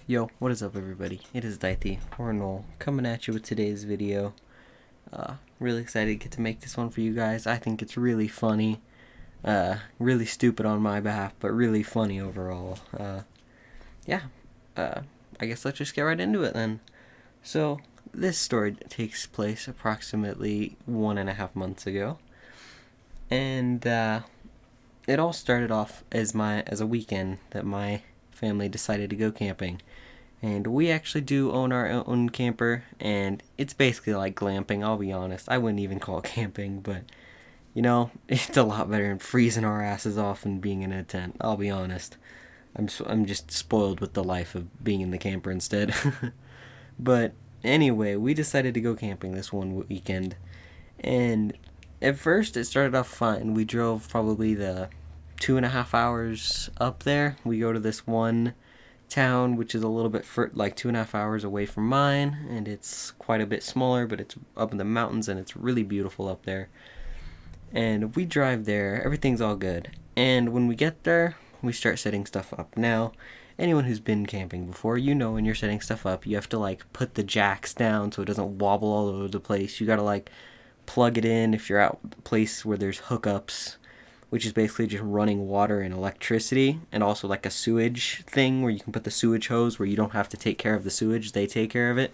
Yo, what is up everybody? It is Daithi, or Noel, coming at you with today's video. Really excited to get to make this one for you guys. I think it's really funny. Really stupid on my behalf, but really funny overall. Yeah, I guess let's just get right into it then. So, this story takes place approximately 1.5 months ago. And, it all started off as a weekend that my family decided to go camping. And we actually do own our own camper, and it's basically like glamping, I'll be honest. I wouldn't even call it camping, but, it's a lot better than freezing our asses off and being in a tent, I'll be honest. I'm just spoiled with the life of being in the camper instead. But anyway, we decided to go camping this one weekend, and at first it started off fine. We drove probably the 2.5 hours up there. We go to this one town, which is a little bit like 2.5 hours away from mine, and it's quite a bit smaller, but it's up in the mountains and it's really beautiful up there. And we drive there, everything's all good. And when we get there, we start setting stuff up. Now, anyone who's been camping before, when you're setting stuff up, you have to like put the jacks down so it doesn't wobble all over the place. You gotta like plug it in if you're out a place where there's hookups, which is basically just running water and electricity, and also like a sewage thing where you can put the sewage hose where you don't have to take care of the sewage, they take care of it.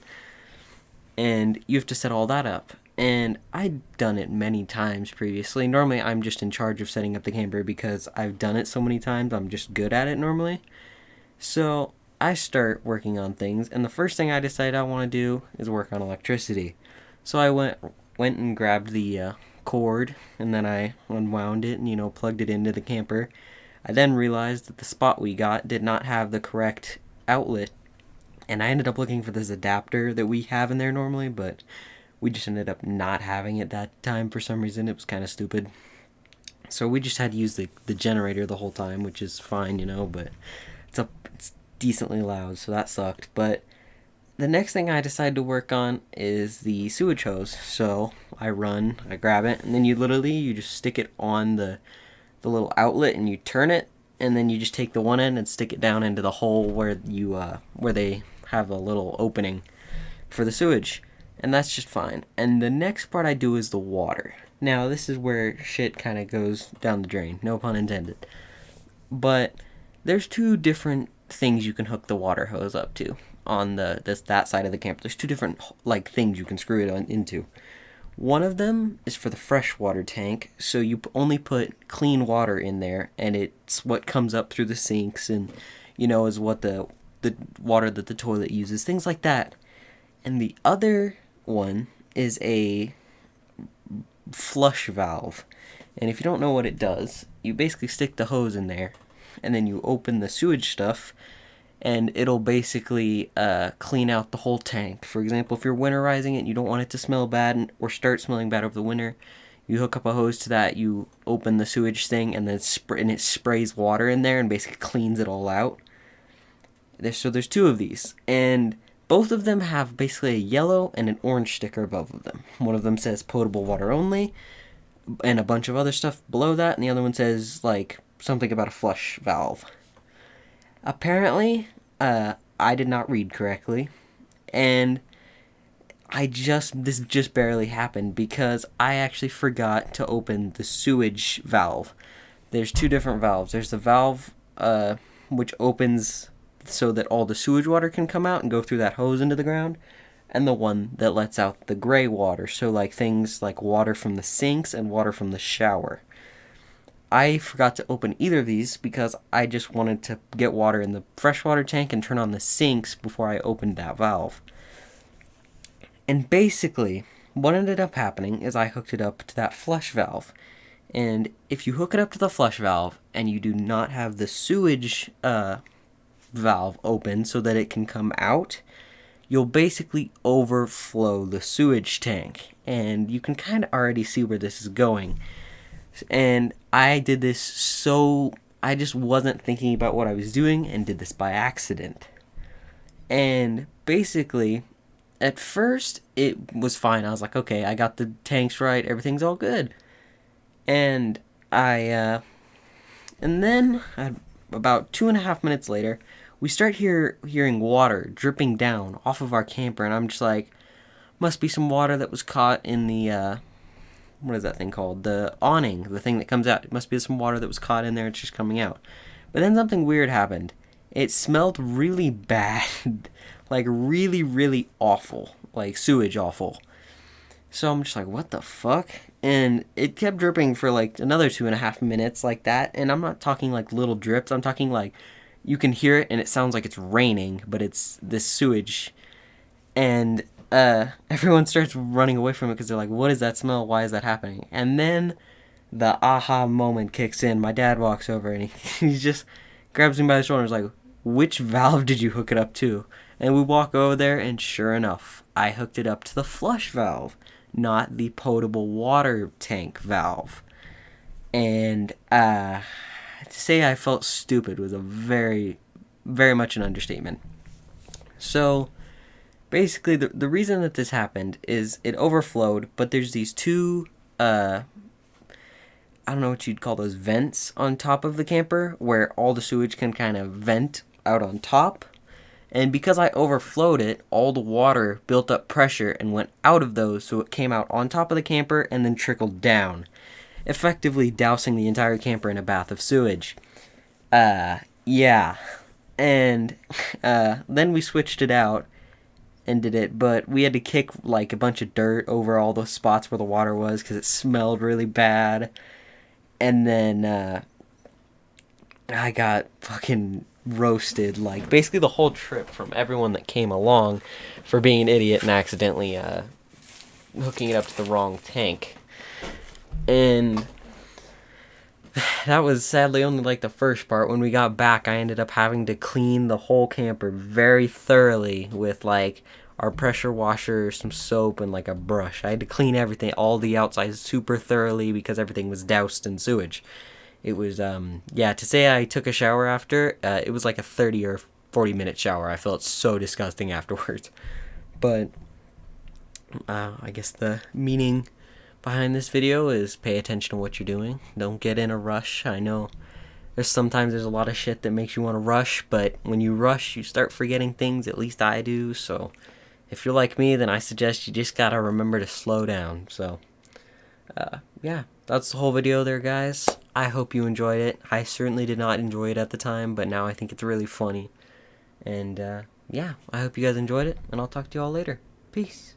And you have to set all that up. And I've done it many times previously. Normally I'm just in charge of setting up the camper because I've done it so many times, I'm just good at it normally. So I start working on things, and the first thing I decide I want to do is work on electricity. So I went and grabbed the cord, and then I unwound it and plugged it into the camper. I then realized that the spot we got did not have the correct outlet, and I ended up looking for this adapter that we have in there normally, but we just ended up not having it that time for some reason. It was kind of stupid. So we just had to use the generator the whole time, which is fine, but it's decently loud, so that sucked. But the next thing I decide to work on is the sewage hose. So I grab it, and then you just stick it on the little outlet, and you turn it, and then you just take the one end and stick it down into the hole where they have a little opening for the sewage, and that's just fine. And the next part I do is the water. Now this is where shit kind of goes down the drain, no pun intended. But there's two different things you can hook the water hose up to on that side of the camp. There's two different like things you can screw it into. One of them is for the freshwater tank, so you only put clean water in there, and it's what comes up through the sinks, and is what the water that the toilet uses, things like that. And the other one is a flush valve, and if you don't know what it does, you basically stick the hose in there, and then you open the sewage stuff, and it'll basically clean out the whole tank. For example, if you're winterizing it and you don't want it to smell bad or start smelling bad over the winter, you hook up a hose to that, you open the sewage thing, and then it sprays water in there and basically cleans it all out. So there's two of these, and both of them have basically a yellow and an orange sticker above of them. One of them says potable water only, and a bunch of other stuff below that, and the other one says like something about a flush valve. Apparently, I did not read correctly, and this just barely happened because I actually forgot to open the sewage valve. There's two different valves. There's the valve which opens so that all the sewage water can come out and go through that hose into the ground, and the one that lets out the gray water, so like things like water from the sinks and water from the shower. I forgot to open either of these because I just wanted to get water in the freshwater tank and turn on the sinks before I opened that valve. And basically, what ended up happening is I hooked it up to that flush valve. And if you hook it up to the flush valve and you do not have the sewage valve open so that it can come out, you'll basically overflow the sewage tank. And you can kind of already see where this is going. And I did this I just wasn't thinking about what I was doing and did this by accident. And basically, at first, it was fine. I was like, okay, I got the tanks right, everything's all good. And and then, about 2.5 minutes later, we start hearing water dripping down off of our camper, and I'm just like, must be some water that was caught in the what is that thing called? The awning, the thing that comes out. It must be some water that was caught in there. It's just coming out. But then something weird happened. It smelled really bad, like really, really awful, like sewage awful. So I'm just like, what the fuck? And it kept dripping for like another 2.5 minutes like that. And I'm not talking like little drips. I'm talking like you can hear it and it sounds like it's raining, but it's this sewage. And everyone starts running away from it because they're like, what is that smell? Why is that happening? And then the aha moment kicks in. My dad walks over and he just grabs me by the shoulder and is like, which valve did you hook it up to? And we walk over there, and sure enough, I hooked it up to the flush valve, not the potable water tank valve. And to say I felt stupid was a very, very much an understatement. So basically, the reason that this happened is it overflowed, but there's these two, I don't know what you'd call those, vents on top of the camper where all the sewage can kind of vent out on top. And because I overflowed it, all the water built up pressure and went out of those, so it came out on top of the camper and then trickled down, effectively dousing the entire camper in a bath of sewage. Yeah. And then we switched it out and did it, but we had to kick like a bunch of dirt over all the spots where the water was because it smelled really bad. And then I got fucking roasted, like basically the whole trip, from everyone that came along for being an idiot and accidentally hooking it up to the wrong tank. And that was sadly only like the first part. When we got back, I ended up having to clean the whole camper very thoroughly with like our pressure washer, some soap, and like a brush. I had to clean everything, all the outside, super thoroughly because everything was doused in sewage. It was, to say I took a shower after, it was like a 30 or 40-minute shower. I felt so disgusting afterwards. But I guess the meaning behind this video is pay attention to what you're doing. Don't get in a rush. I know there's a lot of shit that makes you want to rush, but when you rush, you start forgetting things. At least I do. So if you're like me, then I suggest you just gotta remember to slow down. So that's the whole video there, guys. I hope you enjoyed it. I certainly did not enjoy it at the time, but now I think it's really funny. And I hope you guys enjoyed it, and I'll talk to you all later. Peace.